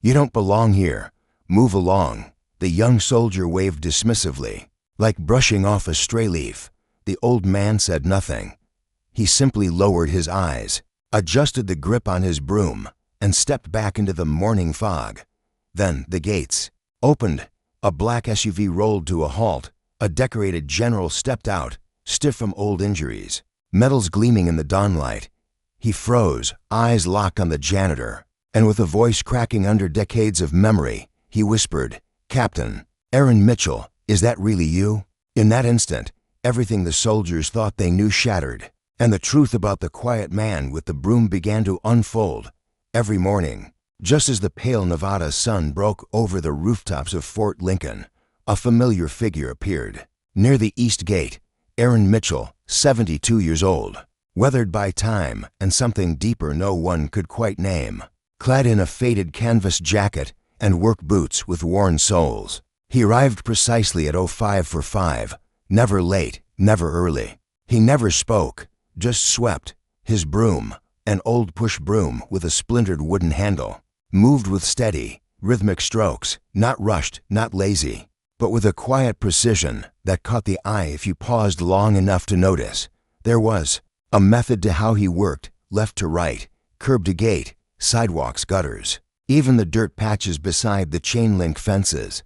"You don't belong here. Move along." The young soldier waved dismissively, like brushing off a stray leaf. The old man said nothing. He simply lowered his eyes, adjusted the grip on his broom, and stepped back into the morning fog. Then the gates opened. A black SUV rolled to a halt. A decorated general stepped out, stiff from old injuries, metals gleaming in the dawnlight. He froze, eyes locked on the janitor, and with a voice cracking under decades of memory, he whispered, "Captain, Aaron Mitchell, is that really you?" In that instant, everything the soldiers thought they knew shattered, and the truth about the quiet man with the broom began to unfold. Every morning, just as the pale Nevada sun broke over the rooftops of Fort Lincoln, a familiar figure appeared. Near the east gate, Aaron Mitchell, 72 years old, weathered by time and something deeper no one could quite name, clad in a faded canvas jacket and work boots with worn soles. He arrived precisely at 05 for 5, never late, never early. He never spoke, just swept. His broom, an old push broom with a splintered wooden handle, moved with steady, rhythmic strokes, not rushed, not lazy, but with a quiet precision that caught the eye if you paused long enough to notice. There was a method to how he worked, left to right, curb to gate, sidewalks, gutters, even the dirt patches beside the chain-link fences.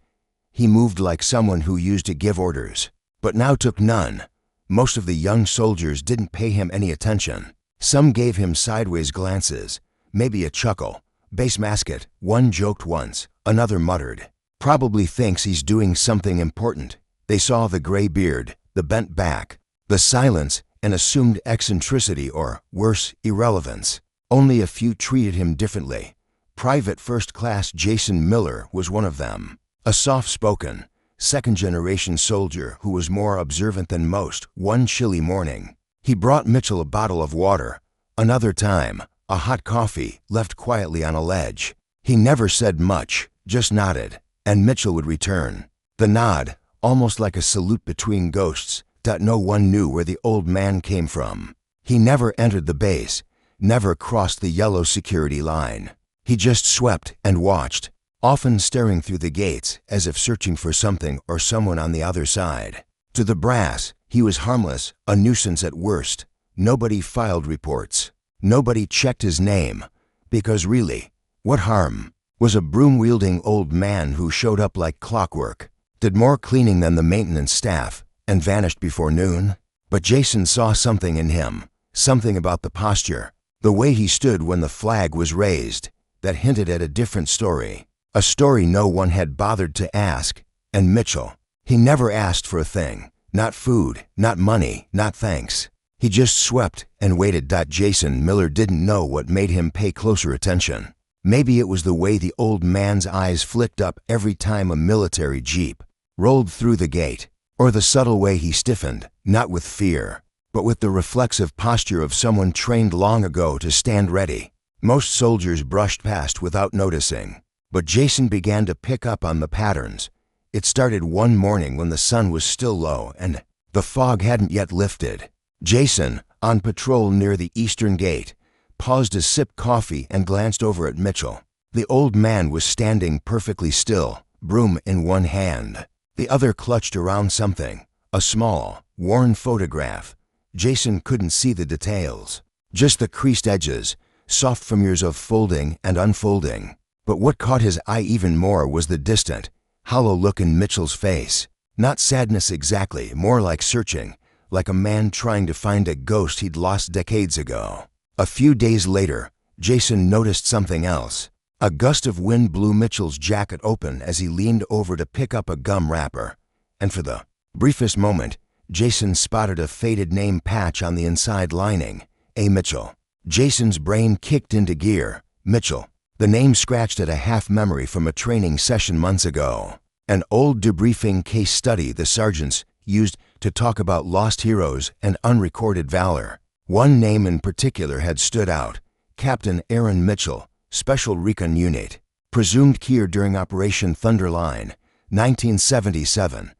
He moved like someone who used to give orders, but now took none. Most of the young soldiers didn't pay him any attention. Some gave him sideways glances, maybe a chuckle. "Base mascot," one joked once, another muttered, "Probably thinks he's doing something important." They saw the gray beard, the bent back, the silence, and assumed eccentricity or, worse, irrelevance. Only a few treated him differently. Private First Class Jason Miller was one of them, a soft-spoken, second-generation soldier who was more observant than most. One chilly morning, he brought Mitchell a bottle of water. Another time, a hot coffee left quietly on a ledge. He never said much, just nodded, and Mitchell would return. The nod, almost like a salute between ghosts, that no one knew where the old man came from. He never entered the base, never crossed the yellow security line. He just swept and watched, often staring through the gates as if searching for something or someone on the other side. To the brass, he was harmless, a nuisance at worst. Nobody filed reports. Nobody checked his name, because really, what harm? Was a broom-wielding old man who showed up like clockwork, did more cleaning than the maintenance staff, and vanished before noon? But Jason saw something in him, something about the posture, the way he stood when the flag was raised, that hinted at a different story, a story no one had bothered to ask. And Mitchell, he never asked for a thing, not food, not money, not thanks. He just swept and waited. Jason Miller didn't know what made him pay closer attention. Maybe it was the way the old man's eyes flicked up every time a military jeep rolled through the gate, or the subtle way he stiffened, not with fear, but with the reflexive posture of someone trained long ago to stand ready. Most soldiers brushed past without noticing, but Jason began to pick up on the patterns. It started one morning when the sun was still low and the fog hadn't yet lifted. Jason, on patrol near the eastern gate, paused to sip coffee and glanced over at Mitchell. The old man was standing perfectly still, broom in one hand, the other clutched around something, a small, worn photograph. Jason couldn't see the details, just the creased edges, soft from years of folding and unfolding. But what caught his eye even more was the distant, hollow look in Mitchell's face. Not sadness exactly, more like searching, like a man trying to find a ghost he'd lost decades ago. A few days later, Jason noticed something else. A gust of wind blew Mitchell's jacket open as he leaned over to pick up a gum wrapper, and for the briefest moment, Jason spotted a faded name patch on the inside lining, A. Mitchell. Jason's brain kicked into gear. Mitchell. The name scratched at a half-memory from a training session months ago, an old debriefing case study the sergeants used to talk about lost heroes and unrecorded valor. One name in particular had stood out, Captain Aaron Mitchell, Special Recon Unit, presumed killed during Operation Thunderline, 1977.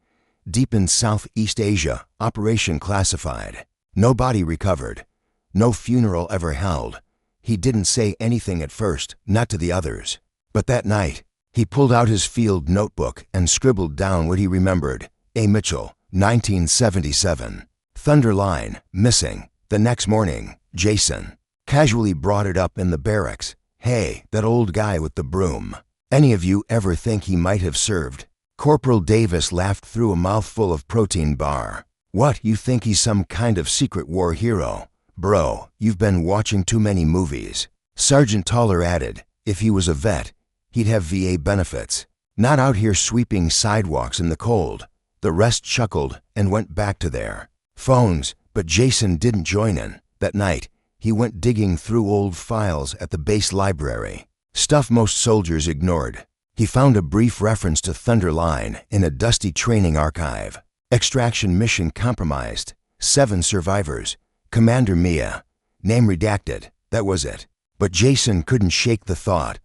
Deep in Southeast Asia, operation classified. No body recovered. No funeral ever held. He didn't say anything at first, not to the others. But that night, he pulled out his field notebook and scribbled down what he remembered. A. Mitchell, 1977. Thunder line, missing. The next morning, Jason casually brought it up in the barracks. Hey, that old guy with the broom. Any of you ever think he might have served? Corporal Davis laughed through a mouthful of protein bar. What, you think he's some kind of secret war hero? Bro, you've been watching too many movies. Sergeant Toller added, if he was a vet, he'd have VA benefits. Not out here sweeping sidewalks in the cold. The rest chuckled and went back to their phones, but Jason didn't join in. That night, he went digging through old files at the base library. Stuff most soldiers ignored. He found a brief reference to Thunder Line in a dusty training archive. Extraction mission compromised. 7 survivors. Commander Mia. Name redacted. That was it. But Jason couldn't shake the thought.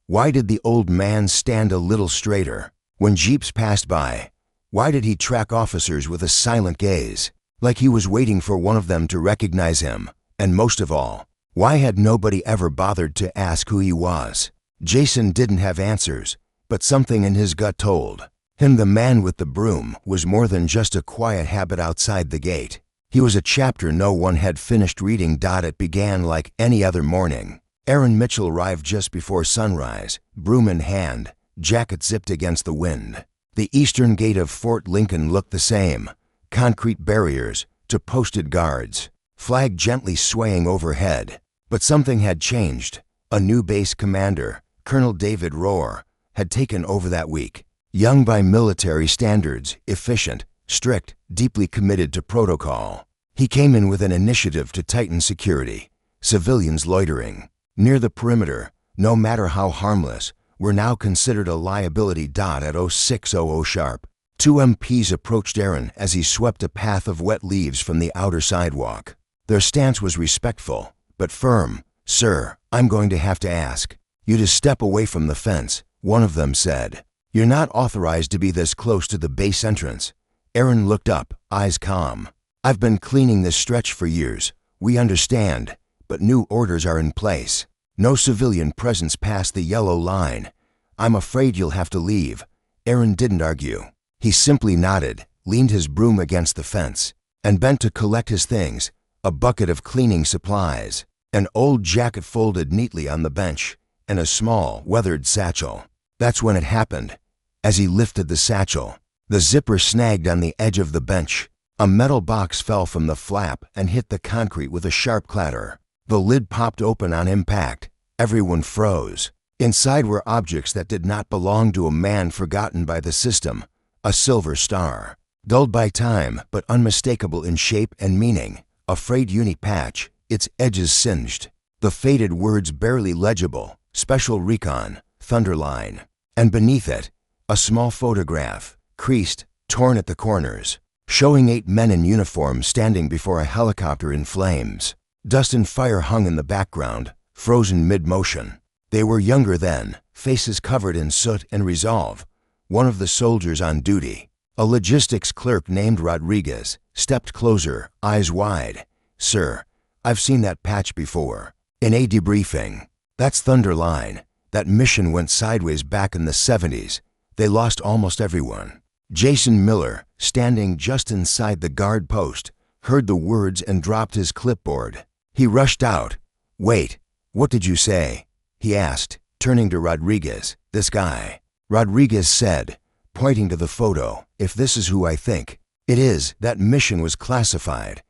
Why did the old man stand a little straighter? When jeeps passed by, why did he track officers with a silent gaze, like he was waiting for one of them to recognize him? And most of all, why had nobody ever bothered to ask who he was? Jason didn't have answers, but something in his gut told him the man with the broom was more than just a quiet habit outside the gate. He was a chapter no one had finished reading. It began like any other morning. Aaron Mitchell arrived just before sunrise, broom in hand, jacket zipped against the wind. The eastern gate of Fort Lincoln looked the same, concrete barriers to posted guards, flag gently swaying overhead. But something had changed. A new base commander, Colonel David Rohr, had taken over that week. Young by military standards, efficient, strict, deeply committed to protocol. He came in with an initiative to tighten security. Civilians loitering near the perimeter, no matter how harmless, were now considered a liability. At 0600 sharp, 2 MPs approached Aaron as he swept a path of wet leaves from the outer sidewalk. Their stance was respectful, but firm. Sir, I'm going to have to ask you to step away from the fence, one of them said. You're not authorized to be this close to the base entrance. Aaron looked up, eyes calm. I've been cleaning this stretch for years. We understand, but new orders are in place. No civilian presence past the yellow line. I'm afraid you'll have to leave. Aaron didn't argue. He simply nodded, leaned his broom against the fence, and bent to collect his things, a bucket of cleaning supplies, an old jacket folded neatly on the bench, and a small, weathered satchel. That's when it happened. As he lifted the satchel, the zipper snagged on the edge of the bench. A metal box fell from the flap and hit the concrete with a sharp clatter. The lid popped open on impact. Everyone froze. Inside were objects that did not belong to a man forgotten by the system. A silver star, dulled by time but unmistakable in shape and meaning. A frayed uni patch, its edges singed. The faded words barely legible. Special Recon, Thunderline. And beneath it, a small photograph, creased, torn at the corners, showing 8 men in uniform standing before a helicopter in flames. Dust and fire hung in the background, frozen mid-motion. They were younger then, faces covered in soot and resolve. One of the soldiers on duty, a logistics clerk named Rodriguez, stepped closer, eyes wide. Sir, I've seen that patch before. In a debriefing. That's Thunderline. That mission went sideways back in the 70s. They lost almost everyone. Jason Miller, standing just inside the guard post, heard the words and dropped his clipboard. He rushed out. Wait, what did you say? He asked, turning to Rodriguez. This guy. Rodriguez said, pointing to the photo, if this is who I think it is, that mission was classified.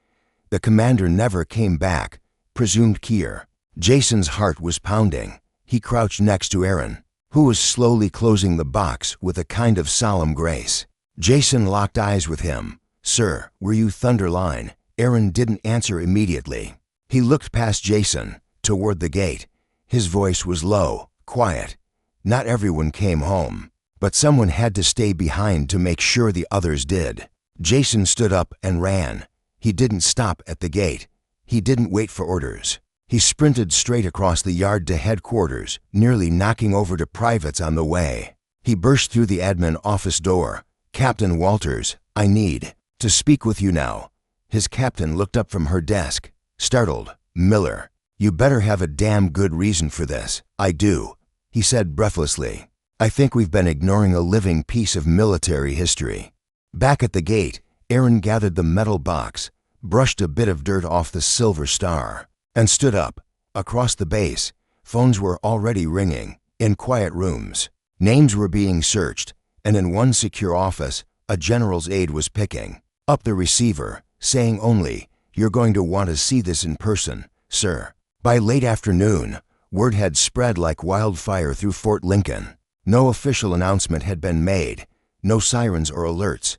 The commander never came back, presumed Kier. Jason's heart was pounding. He crouched next to Aaron, who was slowly closing the box with a kind of solemn grace. Jason locked eyes with him. Sir, were you Thunderline? Aaron didn't answer immediately. He looked past Jason, toward the gate. His voice was low, quiet. Not everyone came home, but someone had to stay behind to make sure the others did. Jason stood up and ran. He didn't stop at the gate. He didn't wait for orders. He sprinted straight across the yard to headquarters, nearly knocking over to privates on the way. He burst through the admin office door. Captain Walters, I need to speak with you now. His captain looked up from her desk, startled. Miller, you better have a damn good reason for this. I do. he said breathlessly. "I think we've been ignoring a living piece of military history." Back at the gate, Aaron gathered the metal box, brushed a bit of dirt off the silver star, and stood up. Across the base, phones were already ringing, in quiet rooms. Names were being searched, and in one secure office, a general's aide was picking up the receiver, saying only, "You're going to want to see this in person, sir." By late afternoon, word had spread like wildfire through Fort Lincoln. No official announcement had been made, no sirens or alerts,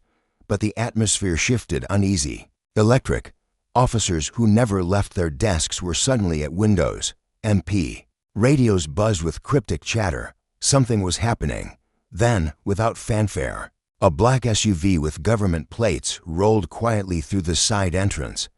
but the atmosphere shifted uneasy. Electric. Officers who never left their desks were suddenly at windows. MP. Radios buzzed with cryptic chatter. Something was happening. Then, without fanfare, a black SUV with government plates rolled quietly through the side entrance.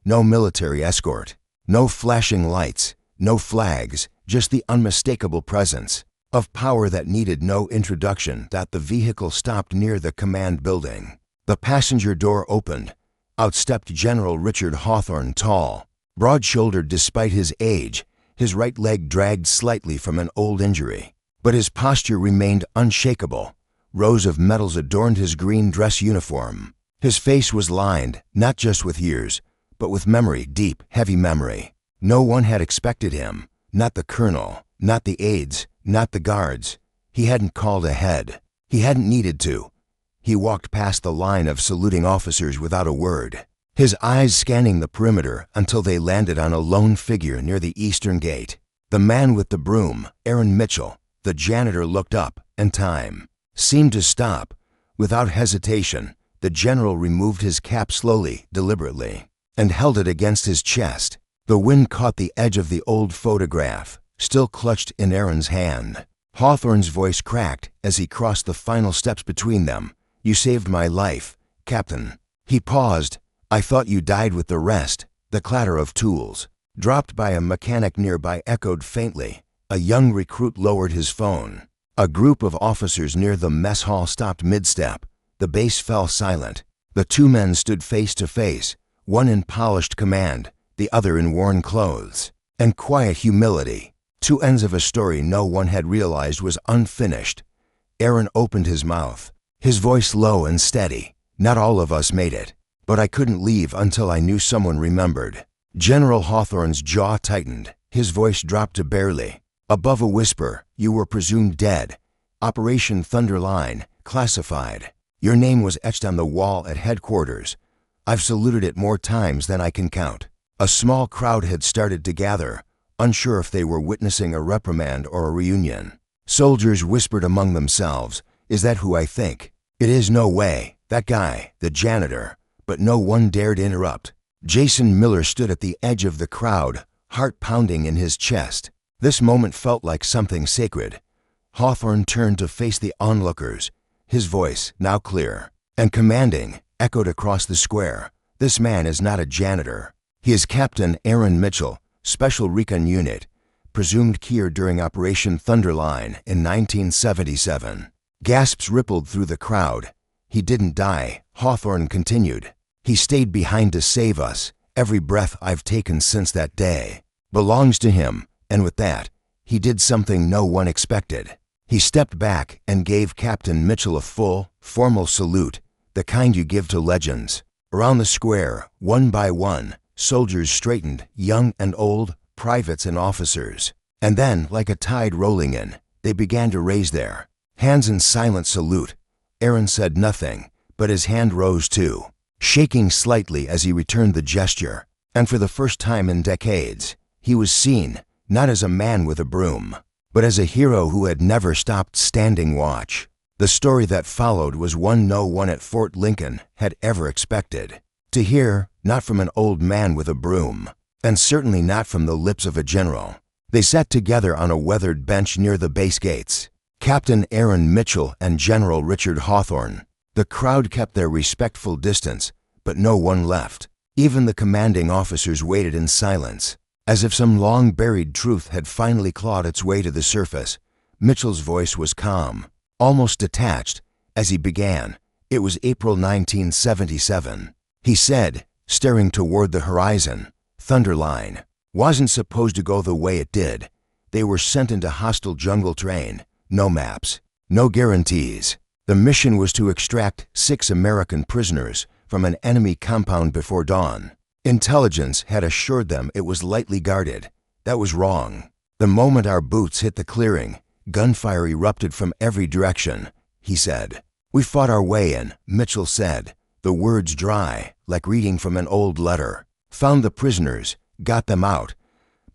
No military escort, no flashing lights, no flags, just the unmistakable presence of power that needed no introduction. That the vehicle stopped near the command building. The passenger door opened. Out stepped General Richard Hawthorne, tall, broad-shouldered despite his age, his right leg dragged slightly from an old injury. But his posture remained unshakable. Rows of medals adorned his green dress uniform. His face was lined, not just with years, but with memory, deep, heavy memory. No one had expected him, not the colonel, not the aides, not the guards. He hadn't called ahead. He hadn't needed to. He walked past the line of saluting officers without a word, his eyes scanning the perimeter until they landed on a lone figure near the eastern gate. The man with the broom, Aaron Mitchell. The janitor looked up, and time seemed to stop. Without hesitation, the general removed his cap slowly, deliberately, and held it against his chest. The wind caught the edge of the old photograph, still clutched in Aaron's hand. Hawthorne's voice cracked as he crossed the final steps between them. "You saved my life, Captain." He paused. "I thought you died with the rest." The clatter of tools, dropped by a mechanic nearby, echoed faintly. A young recruit lowered his phone. A group of officers near the mess hall stopped mid-step. The base fell silent. The two men stood face to face, one in polished command, the other in worn clothes, and quiet humility. Two ends of a story no one had realized was unfinished. Aaron opened his mouth, his voice low and steady. "Not all of us made it, but I couldn't leave until I knew someone remembered." General Hawthorne's jaw tightened. His voice dropped to barely above a whisper. "You were presumed dead. Operation Thunderline, classified. Your name was etched on the wall at headquarters. I've saluted it more times than I can count." A small crowd had started to gather, unsure if they were witnessing a reprimand or a reunion. Soldiers whispered among themselves, "Is that who I think? It is, no way. That guy, the janitor." But no one dared interrupt. Jason Miller stood at the edge of the crowd, heart pounding in his chest. This moment felt like something sacred. Hawthorne turned to face the onlookers. His voice, now clear and commanding, echoed across the square. "This man is not a janitor. He is Captain Aaron Mitchell, Special Recon Unit, presumed killed during Operation Thunderline in 1977. Gasps rippled through the crowd. "He didn't die," Hawthorne continued. "He stayed behind to save us. Every breath I've taken since that day belongs to him." And with that, he did something no one expected. He stepped back and gave Captain Mitchell a full, formal salute, the kind you give to legends. Around the square, one by one, soldiers straightened, young and old, privates and officers. And then, like a tide rolling in, they began to raise their hands in silent salute. Aaron said nothing, but his hand rose too, shaking slightly as he returned the gesture. And for the first time in decades, he was seen, not as a man with a broom, but as a hero who had never stopped standing watch. The story that followed was one no one at Fort Lincoln had ever expected to hear, not from an old man with a broom, and certainly not from the lips of a general. They sat together on a weathered bench near the base gates, Captain Aaron Mitchell and General Richard Hawthorne. The crowd kept their respectful distance, but no one left. Even the commanding officers waited in silence, as if some long-buried truth had finally clawed its way to the surface. Mitchell's voice was calm, almost detached, as he began. It was April 1977. He said, staring toward the horizon, "Thunderline wasn't supposed to go the way it did. They were sent into hostile jungle terrain. No maps, no guarantees. The mission was to extract 6 American prisoners from an enemy compound before dawn. Intelligence had assured them it was lightly guarded. That was wrong. The moment our boots hit the clearing, gunfire erupted from every direction, he said. We fought our way in, Mitchell said, the words dry, like reading from an old letter. Found the prisoners, got them out.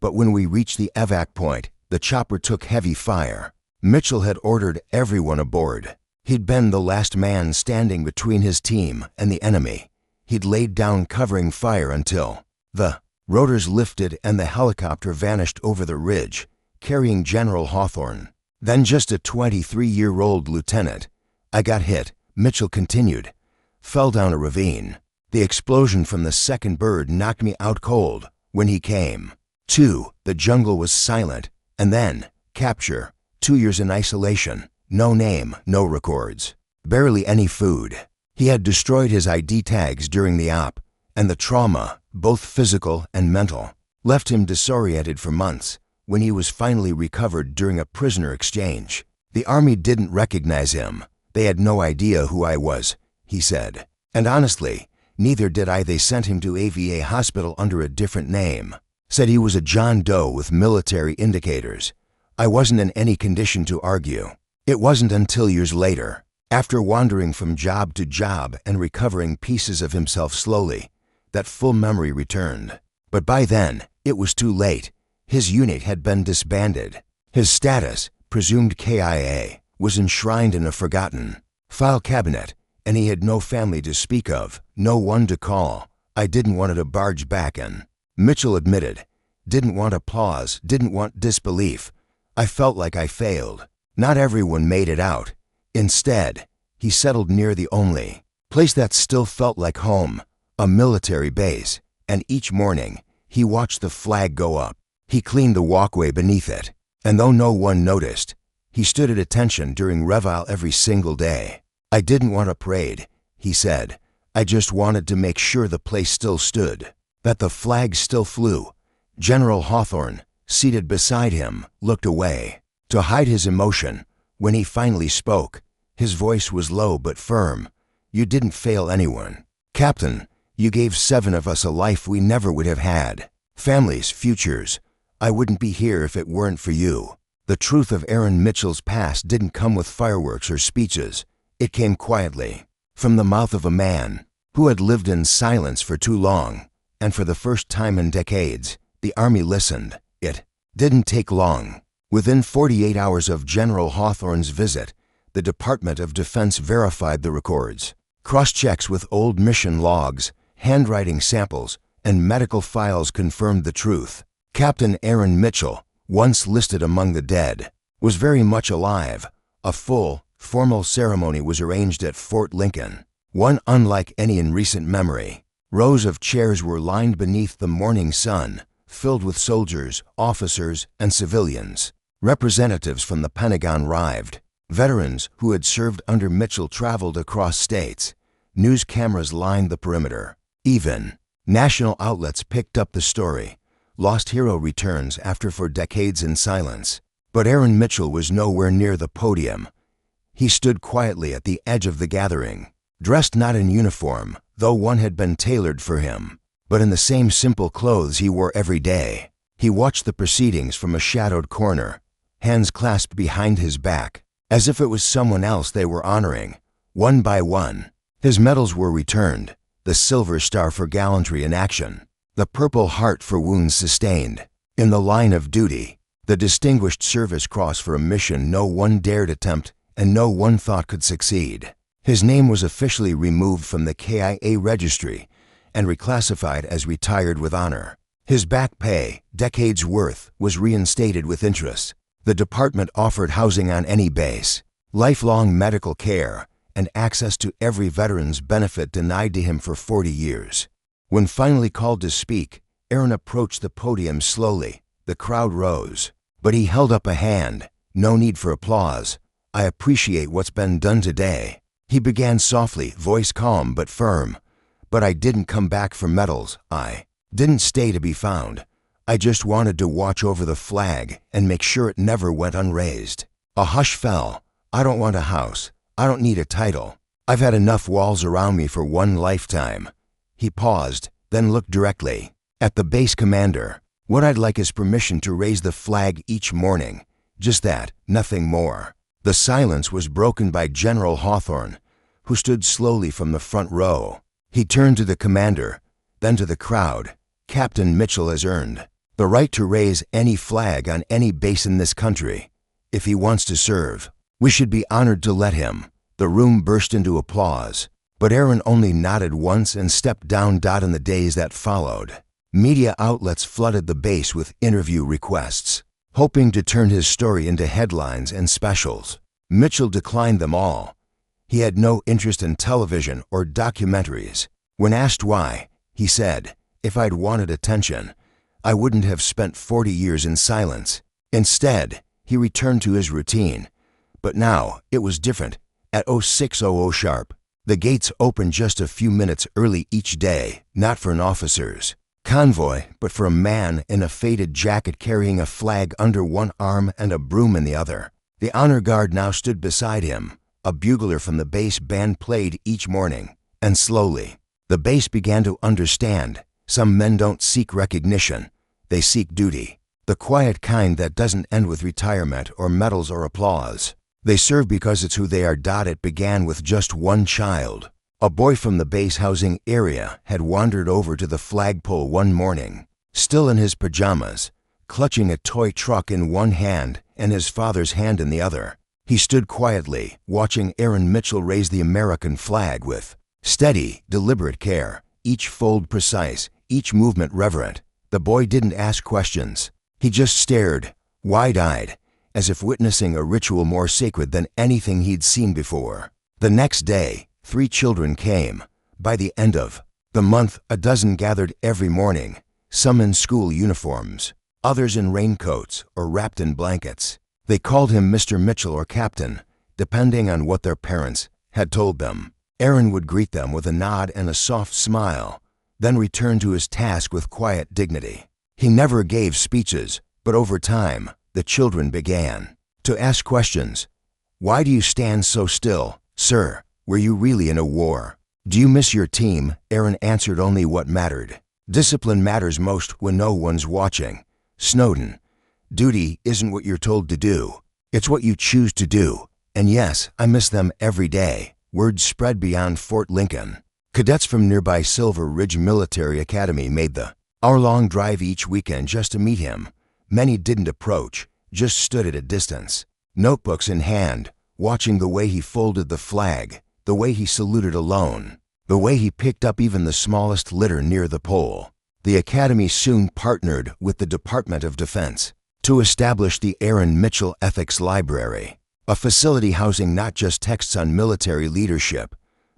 But when we reached the evac point, the chopper took heavy fire. Mitchell had ordered everyone aboard. He'd been the last man standing between his team and the enemy. He'd laid down covering fire until the rotors lifted and the helicopter vanished over the ridge, carrying General Hawthorne. Then just a 23-year-old lieutenant. I got hit, Mitchell continued. Fell down a ravine. The explosion from the second bird knocked me out cold when he came. 2. The jungle was silent. And then, capture. 2 years in isolation. No name, no records. Barely any food. He had destroyed his ID tags during the op, and the trauma, both physical and mental, left him disoriented for months. When he was finally recovered during a prisoner exchange, the Army didn't recognize him. They had no idea who I was, he said. And honestly, neither did I. They sent him to AVA hospital under a different name. Said he was a John Doe with military indicators. I wasn't in any condition to argue. It wasn't until years later, after wandering from job to job and recovering pieces of himself slowly, that full memory returned. But by then, it was too late. His unit had been disbanded. His status, presumed KIA, was enshrined in a forgotten file cabinet, and he had no family to speak of, no one to call. I didn't want to barge back in, Mitchell admitted. Didn't want applause, didn't want disbelief. I felt like I failed. Not everyone made it out. Instead, he settled near the only place that still felt like home, a military base, and each morning, he watched the flag go up. He cleaned the walkway beneath it, and though no one noticed, he stood at attention during reval every single day. I didn't want a parade, he said. I just wanted to make sure the place still stood, that the flag still flew. General Hawthorne, seated beside him, looked away to hide his emotion. When he finally spoke, his voice was low but firm. You didn't fail anyone. Captain, you gave 7 of us a life we never would have had. Families, futures. I wouldn't be here if it weren't for you. The truth of Aaron Mitchell's past didn't come with fireworks or speeches. It came quietly, from the mouth of a man who had lived in silence for too long, and for the first time in decades, the Army listened. It didn't take long. Within 48 hours of General Hawthorne's visit, the Department of Defense verified the records. Cross-checks with old mission logs, handwriting samples, and medical files confirmed the truth. Captain Aaron Mitchell, once listed among the dead, was very much alive. A full, formal ceremony was arranged at Fort Lincoln, one unlike any in recent memory. Rows of chairs were lined beneath the morning sun, filled with soldiers, officers, and civilians. Representatives from the Pentagon arrived. Veterans who had served under Mitchell traveled across states. News cameras lined the perimeter. Even national outlets picked up the story. Lost hero returns after 4 decades in silence. But Aaron Mitchell was nowhere near the podium. He stood quietly at the edge of the gathering, dressed not in uniform, though one had been tailored for him, but in the same simple clothes he wore every day. He watched the proceedings from a shadowed corner, hands clasped behind his back, as if it was someone else they were honoring. One by one, his medals were returned, the Silver Star for gallantry in action, the Purple Heart for wounds sustained in the line of duty, the Distinguished Service Cross for a mission no one dared attempt and no one thought could succeed. His name was officially removed from the KIA registry and reclassified as retired with honor. His back pay, decades worth, was reinstated with interest. The department offered housing on any base, lifelong medical care, and access to every veteran's benefit denied to him for 40 years. When finally called to speak, Aaron approached the podium slowly. The crowd rose, but he held up a hand. No need for applause. I appreciate what's been done today. He began softly, voice calm but firm. But I didn't come back for medals. I didn't stay to be found. I just wanted to watch over the flag and make sure it never went unraised. A hush fell. I don't want a house. I don't need a title. I've had enough walls around me for one lifetime. He paused, then looked directly at the base commander. What I'd like is permission to raise the flag each morning. Just that, nothing more. The silence was broken by General Hawthorne, who stood slowly from the front row. He turned to the commander, then to the crowd. Captain Mitchell has earned the right to raise any flag on any base in this country. If he wants to serve, we should be honored to let him. The room burst into applause, but Aaron only nodded once and stepped down. In the days that followed, media outlets flooded the base with interview requests, hoping to turn his story into headlines and specials. Mitchell declined them all. He had no interest in television or documentaries. When asked why, he said, "If I'd wanted attention, I wouldn't have spent 40 years in silence." Instead, he returned to his routine. But now, it was different. At 0600 sharp, the gates opened just a few minutes early each day, not for an officer's convoy, but for a man in a faded jacket carrying a flag under one arm and a broom in the other. The honor guard now stood beside him. A bugler from the base band played each morning, and slowly, the base began to understand. Some men don't seek recognition, they seek duty. The quiet kind that doesn't end with retirement or medals or applause. They serve because it's who they are. It began with just one child. A boy from the base housing area had wandered over to the flagpole one morning, still in his pajamas, clutching a toy truck in one hand and his father's hand in the other. He stood quietly, watching Aaron Mitchell raise the American flag with steady, deliberate care, each fold precise, each movement reverent. The boy didn't ask questions. He just stared, wide-eyed, as if witnessing a ritual more sacred than anything he'd seen before. The next day, 3 children came. By the end of the month, a dozen gathered every morning, some in school uniforms, others in raincoats or wrapped in blankets. They called him Mr. Mitchell or Captain, depending on what their parents had told them. Aaron would greet them with a nod and a soft smile, then return to his task with quiet dignity. He never gave speeches, but over time, the children began to ask questions. Why do you stand so still, sir? Were you really in a war? Do you miss your team? Aaron answered only what mattered. Discipline matters most when no one's watching. Snowden. Duty isn't what you're told to do. It's what you choose to do. And yes, I miss them every day. Word spread beyond Fort Lincoln. Cadets from nearby Silver Ridge Military Academy made the hour-long drive each weekend just to meet him. Many didn't approach, just stood at a distance, notebooks in hand, watching the way he folded the flag, the way he saluted alone, the way he picked up even the smallest litter near the pole. The Academy soon partnered with the Department of Defense to establish the Aaron Mitchell Ethics Library, a facility housing not just texts on military leadership,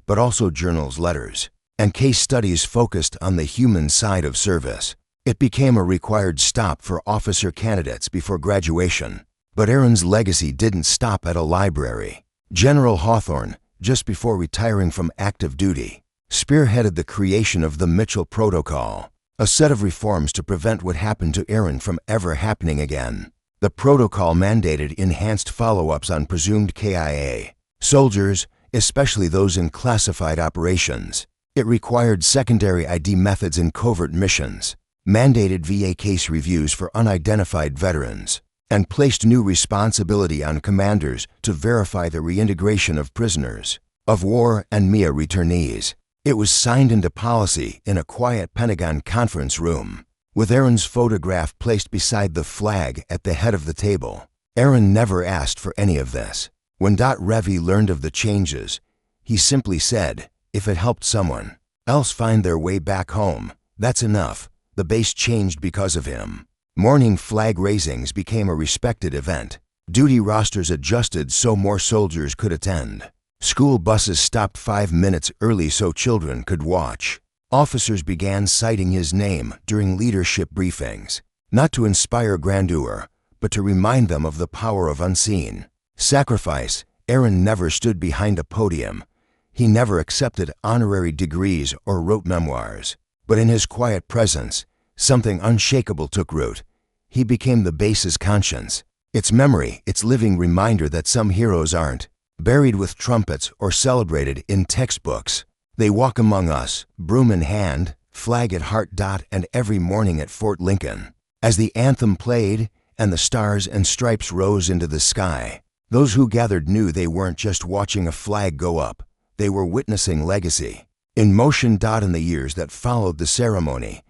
but also journals, letters, and case studies focused on the human side of service. It became a required stop for officer candidates before graduation. But Aaron's legacy didn't stop at a library. General Hawthorne, just before retiring from active duty, spearheaded the creation of the Mitchell Protocol, a set of reforms to prevent what happened to Aaron from ever happening again. The protocol mandated enhanced follow-ups on presumed KIA soldiers, especially those in classified operations. It required secondary ID methods in covert missions, mandated VA case reviews for unidentified veterans, and placed new responsibility on commanders to verify the reintegration of prisoners of war and MIA returnees. It was signed into policy in a quiet Pentagon conference room, with Aaron's photograph placed beside the flag at the head of the table. Aaron never asked for any of this. When Revy learned of the changes, he simply said, if it helped someone else find their way back home, that's enough. The base changed because of him. Morning flag raisings became a respected event. Duty rosters adjusted so more soldiers could attend. School buses stopped 5 minutes early so children could watch. Officers began citing his name during leadership briefings, not to inspire grandeur, but to remind them of the power of unseen sacrifice. Aaron never stood behind a podium. He never accepted honorary degrees or wrote memoirs. But in his quiet presence, something unshakable took root. He became the base's conscience, its memory, its living reminder that some heroes aren't buried with trumpets or celebrated in textbooks. They walk among us, broom in hand, flag at heart. And every morning at Fort Lincoln, as the anthem played and the stars and stripes rose into the sky, those who gathered knew they weren't just watching a flag go up, they were witnessing legacy in motion. In the years that followed the ceremony,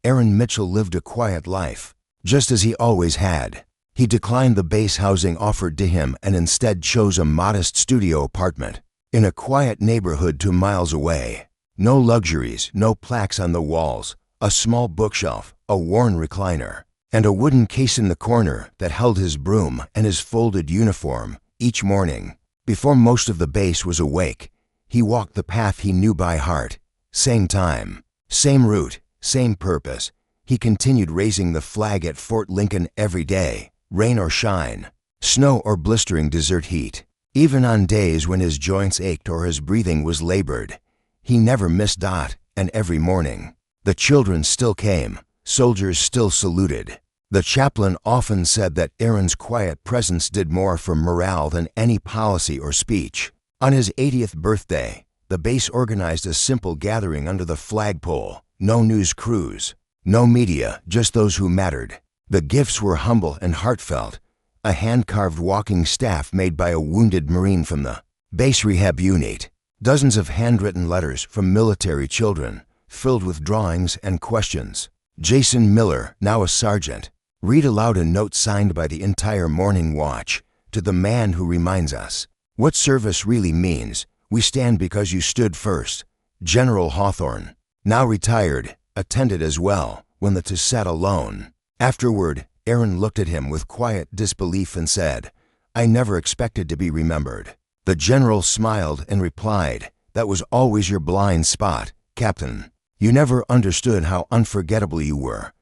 Aaron Mitchell lived a quiet life, just as he always had. He declined the base housing offered to him and instead chose a modest studio apartment in a quiet neighborhood 2 miles away. No luxuries, no plaques on the walls, a small bookshelf, a worn recliner, and a wooden case in the corner that held his broom and his folded uniform. Each morning, before most of the base was awake, he walked the path he knew by heart. Same time, same route, same purpose. He continued raising the flag at Fort Lincoln every day, rain or shine, snow or blistering desert heat. Even on days when his joints ached or his breathing was labored, he never missed. And every morning, the children still came, soldiers still saluted. The chaplain often said that Aaron's quiet presence did more for morale than any policy or speech. On his 80th birthday, the base organized a simple gathering under the flagpole. No news crews, no media, just those who mattered. The gifts were humble and heartfelt. A hand-carved walking staff made by a wounded Marine from the base rehab unit. Dozens of handwritten letters from military children, filled with drawings and questions. Jason Miller, now a sergeant, read aloud a note signed by the entire morning watch to the man who reminds us what service really means. We stand because you stood first. General Hawthorne, now retired, attended as well when the two sat alone. Afterward, Aaron looked at him with quiet disbelief and said, "I never expected to be remembered." The general smiled and replied, "That was always your blind spot, Captain. You never understood how unforgettable you were."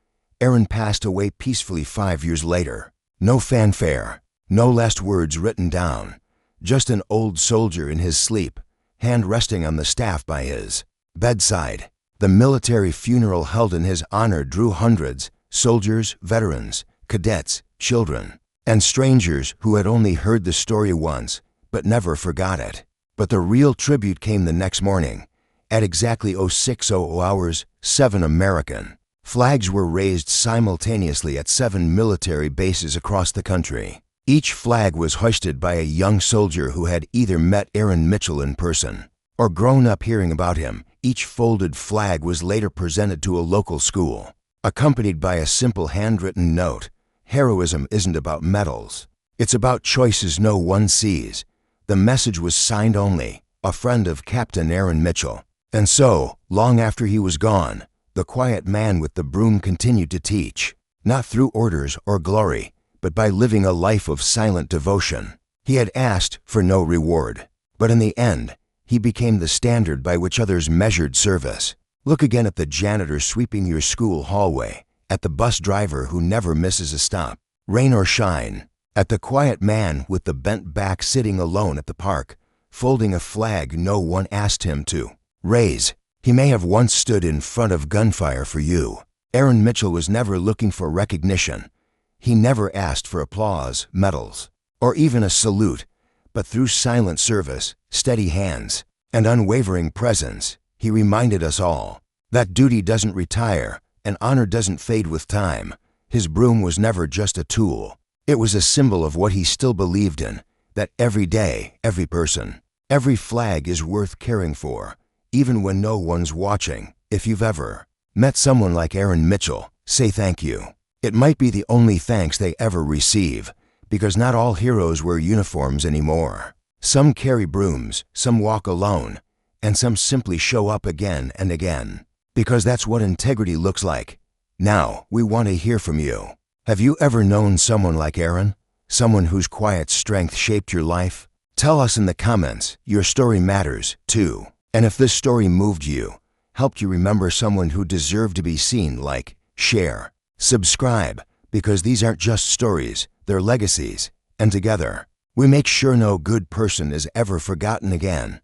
Aaron passed away peacefully 5 years later. No fanfare, no last words written down, just an old soldier in his sleep, hand resting on the staff by his bedside. The military funeral held in his honor drew hundreds, soldiers, veterans, cadets, children, and strangers who had only heard the story once but never forgot it. But the real tribute came the next morning. At exactly 0600 hours, 7 American flags were raised simultaneously at 7 military bases across the country. Each flag was hoisted by a young soldier who had either met Aaron Mitchell in person or grown up hearing about him. Each folded flag was later presented to a local school, accompanied by a simple handwritten note. Heroism isn't about medals. It's about choices no one sees. The message was signed only, a friend of Captain Aaron Mitchell. And so, long after he was gone, the quiet man with the broom continued to teach, not through orders or glory, but by living a life of silent devotion. He had asked for no reward, but in the end, he became the standard by which others measured service. Look again at the janitor sweeping your school hallway, at the bus driver who never misses a stop, rain or shine, at the quiet man with the bent back sitting alone at the park, folding a flag no one asked him to raise. He may have once stood in front of gunfire for you. Aaron Mitchell was never looking for recognition. He never asked for applause, medals, or even a salute, but through silent service, steady hands, and unwavering presence, he reminded us all that duty doesn't retire and honor doesn't fade with time. His broom was never just a tool. It was a symbol of what he still believed in, that every day, every person, every flag is worth caring for, even when no one's watching. If you've ever met someone like Aaron Mitchell, say thank you. It might be the only thanks they ever receive, because not all heroes wear uniforms anymore. Some carry brooms, some walk alone, and some simply show up again and again, because that's what integrity looks like. Now, we want to hear from you. Have you ever known someone like Aaron? Someone whose quiet strength shaped your life? Tell us in the comments. Your story matters, too. And if this story moved you, helped you remember someone who deserved to be seen, like, share, subscribe, because these aren't just stories, they're legacies. And together, we make sure no good person is ever forgotten again.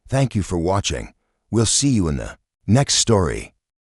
Thank you for watching. We'll see you in the next story.